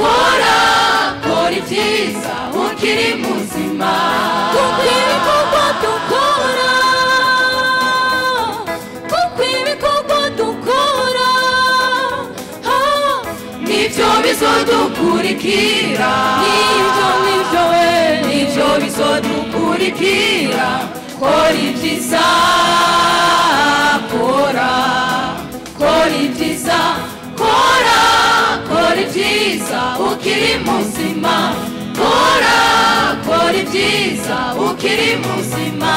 kora ibyiza ukiri muzima kuko ibikorwa dukora nibyo bizodukurikira nibyo bizodukurikira kora ibyiza kora ibyiza kora ibyiza ukiri muzima kora ibyiza ukiri muzima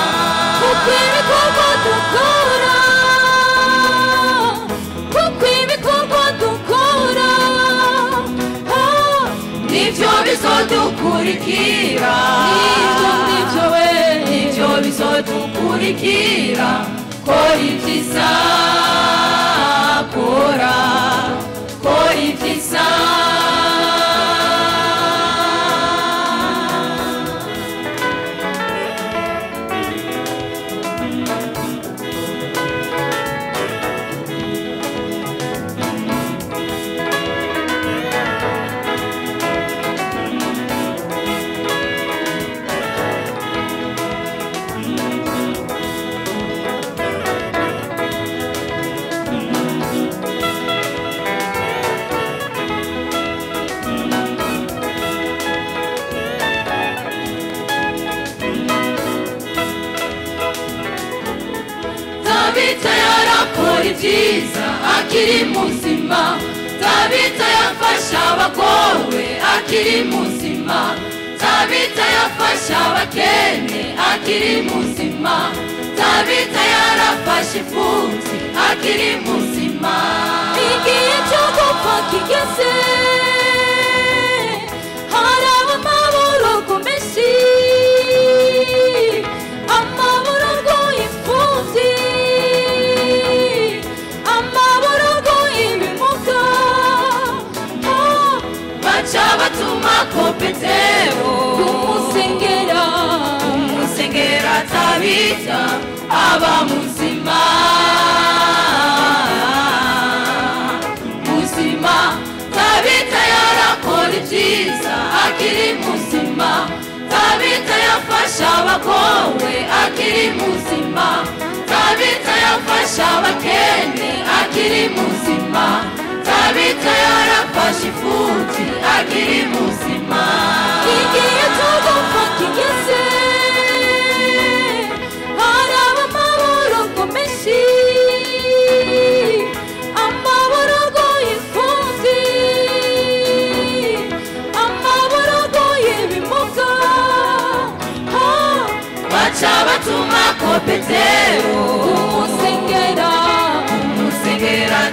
kuko ibikorwa dukora nibyo bizodukurikira nibyo bizodukurikira kora ibyiza kora ibyiza ibyiza akiri muzima Tabita yafasha abagowe akiri muzima Tabita yafasha abakene akiri muzima Tabita yarafashe imfubyi akiri muzima igihe cyo gupfa kigeze hari amaborogo menshi amaborogo y'imfubyi batuma ko Petero umusengera Tabita aba muzima Tabita yarakora ibyiza akiri muzima Tabita yafasha abagowe akiri muzima Tabita yafasha abakene akiri muzima Tabita yarafashe imfubyi akiri muzima igihe cyo gupfa kigeze hari amaborogo menshi amaborogo y'imfubyi amaborogo y'ibimuga baca batuma ko Petero umusengera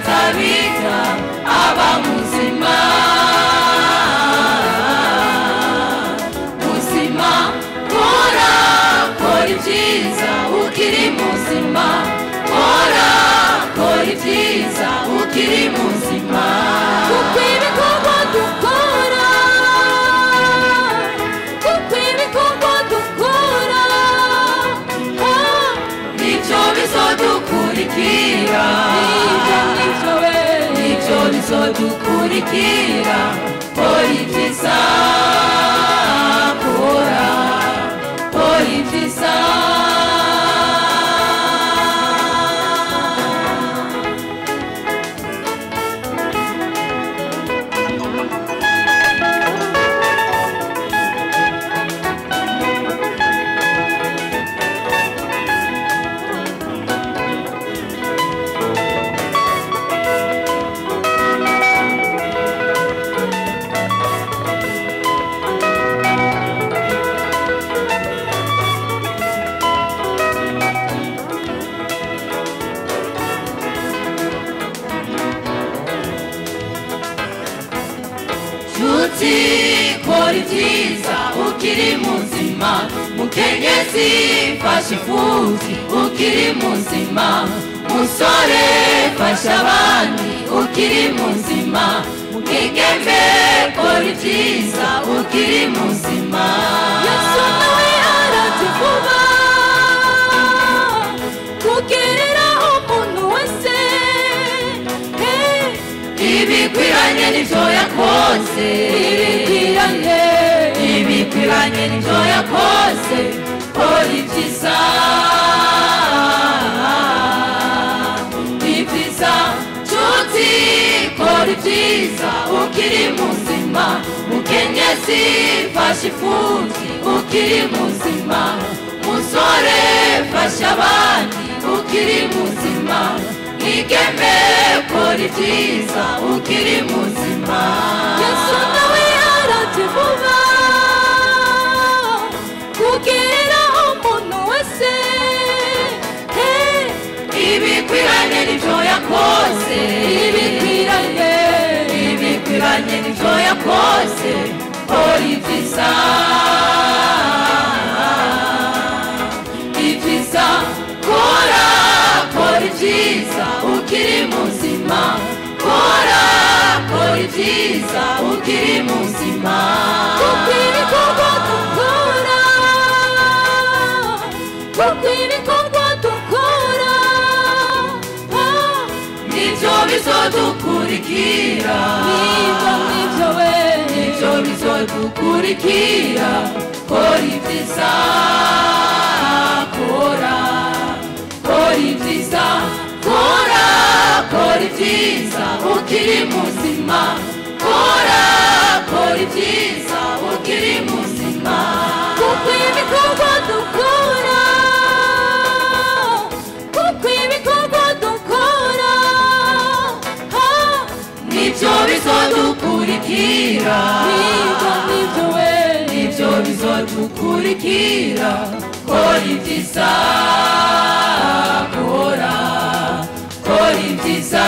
Tabita aba muzima kora ibyiza ukiri muzima kora ibyiza ukiri muzima kuko ibikorwa dukora nibyo bizodukurikira nibyo bizodukurikira kora ibyiza kora ibyiza kora ibyiza ukiri muzima mukenyezi fasha imfubyi ukiri muzima musore fasha abandi ukiri muzima mukigeme kora ibyiza ukiri muzima Yesu nawe aratuvuba kugerera umuntu wese ibikwiranye n'ibyo yakoze bikwiranye n'ibyo yakoze kora ibyiza ibyiza nshuti kora ibyiza ukiri muzima mukenyezi fasha imfubyi ukiri muzima musore fasha abandi ukiri muzima mwigeme kora ibyiza ukiri muzima Yesu nawe araje vuba kugirira umuntu wese ibikwiranye n'ibyo yakoze ibikwiranye n'ibyo yakoze kora ibyiza ibyiza kora ibyiza ukiri muzima kora ibyiza ukiri muzima kuko ibikorwa dukora nibyo bizodukurikira nibyo bizodukurikira kora ibyiza kora ibyiza kora ibyiza ukiri muzima kora ibyiza ukiri muzima kuko ibikorwa dukora nibyo bizodukurikira nibyo bizodukurikira kora ibyiza kora ibyiza